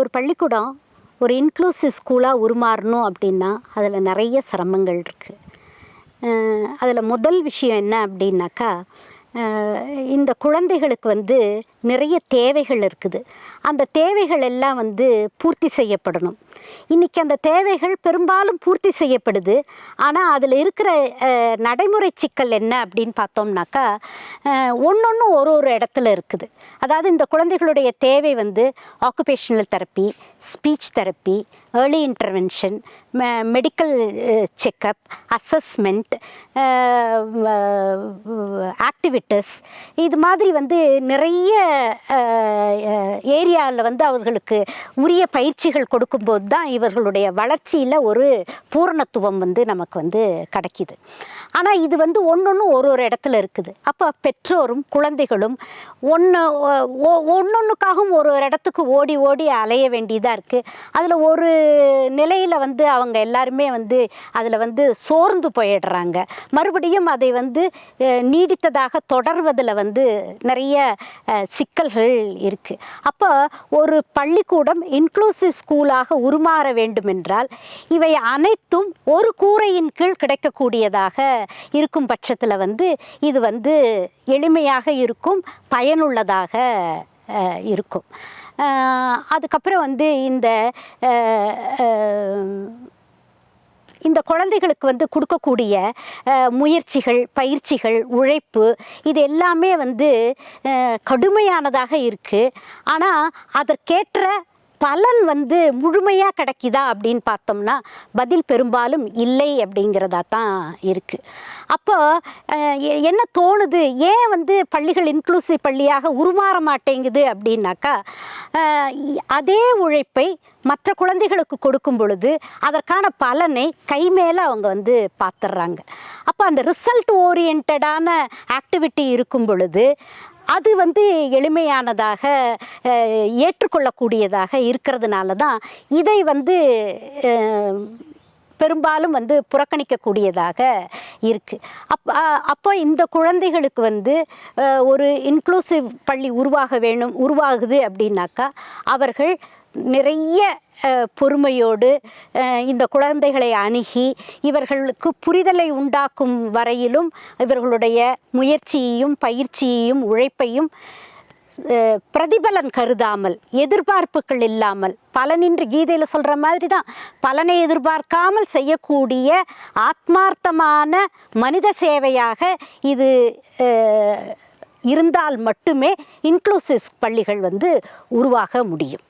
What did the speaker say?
ஒரு பள்ளிக்கூடம் ஒரு இன்க்ளூசிவ் ஸ்கூலாக உருமாறணும் அப்படின்னா அதில் நிறைய சிரமங்கள் இருக்குது. அதில் முதல் விஷயம் என்ன அப்படின்னாக்கா, இந்த குழந்தைகளுக்கு வந்து நிறைய தேவைகள் இருக்குது. அந்த தேவைகள் எல்லாம் வந்து பூர்த்தி செய்யப்படணும். இன்றைக்கி அந்த தேவைகள் பெரும்பாலும் பூர்த்தி செய்யப்படுது. ஆனால் அதில் இருக்கிற நடைமுறை சிக்கல் என்ன அப்படின்னு பார்த்தோம்னாக்கா, ஒன்று ஒரு இடத்துல இருக்குது. அதாவது இந்த குழந்தைகளுடைய தேவை வந்து occupational therapy, speech therapy, early intervention, medical checkup, assessment, activities, இது மாதிரி வந்து நிறைய ஏரியாவில் வந்து அவர்களுக்கு உரிய பயிற்சிகள் கொடுக்கும்போது தான் இவர்களுடைய வளர்ச்சியில் ஒரு பூரணத்துவம் வந்து நமக்கு வந்து கிடைக்கிது. ஆனால் இது வந்து ஒன்று ஒரு இடத்துல இருக்குது. அப்போ பெற்றோரும் குழந்தைகளும் ஒன்னொன்றுக்காகவும் ஒரு இடத்துக்கு ஓடி ஓடி அலைய வேண்டியதாக இருக்குது. அதில் ஒரு நிலையில் வந்து அவங்க எல்லாருமே வந்து அதில் வந்து சோர்ந்து போயிடுறாங்க. மறுபடியும் அதை வந்து நீடித்ததாக தொடர்வதில் வந்து நிறைய சிக்கல்கள் இருக்குது. அப்போ ஒரு பள்ளிக்கூடம் இன்க்ளூசிவ் ஸ்கூலாக உருமாற வேண்டுமென்றால் இவை அனைத்தும் ஒரு கூரையின் கீழ் கிடைக்கக்கூடியதாக இருக்கும் பட்சத்தில் வந்து இது வந்து எளிமையாக இருக்கும், பயனுள்ளதாக இருக்கும். அதுக்கப்புறம் வந்து இந்த குழந்தைகளுக்கு வந்து கொடுக்கக்கூடிய முயற்சிகள், பயிற்சிகள், உழைப்பு, இது எல்லாமே வந்து கடுமையானதாக இருக்குது. ஆனால் அதற்கேற்ற பலன் வந்து முழுமையாக கிடைக்குதா அப்படின்னு பார்த்தோம்னா பதில் பெரும்பாலும் இல்லை அப்படிங்கிறதா தான் இருக்குது. அப்போ என்ன தோணுது, ஏன் வந்து பள்ளிகள் இன்க்ளூசிவ் பள்ளியாக உருமாற மாட்டேங்குது அப்படின்னாக்கா, அதே உழைப்பை மற்ற குழந்தைகளுக்கு கொடுக்கும் பொழுது அதற்கான பலனை கை மேலே அவங்க வந்து பார்த்துட்றாங்க. அப்போ அந்த ரிசல்ட் ஓரியன்டான ஆக்டிவிட்டி இருக்கும் பொழுது அது வந்து எளிமையானதாக, ஏற்றுக்கொள்ளக்கூடியதாக இருக்கிறதுனால தான் இதை வந்து பெரும்பாலும் வந்து புறக்கணிக்கக்கூடியதாக இருக்குது. அப்போ இந்த குழந்தைகளுக்கு வந்து ஒரு இன்க்ளூசிவ் பள்ளி உருவாகுது அப்படின்னாக்கா அவர்கள் நிறைய பொறுமையோடு இந்த குழந்தைகளை அணுகி இவர்களுக்கு புரிதலை உண்டாக்கும் வரையிலும் இவர்களுடைய முயற்சியையும் பயிற்சியையும் உழைப்பையும் பிரதிபலன் கருதாமல், எதிர்பார்ப்புகள் இல்லாமல், பலனின்றி கீதையில் சொல்கிற மாதிரி தான் பலனை எதிர்பார்க்காமல் செய்யக்கூடிய ஆத்மார்த்தமான மனித சேவையாக இது இருந்தால் மட்டுமே இன்க்ளூசிவ் பள்ளிகள் வந்து உருவாக முடியும்.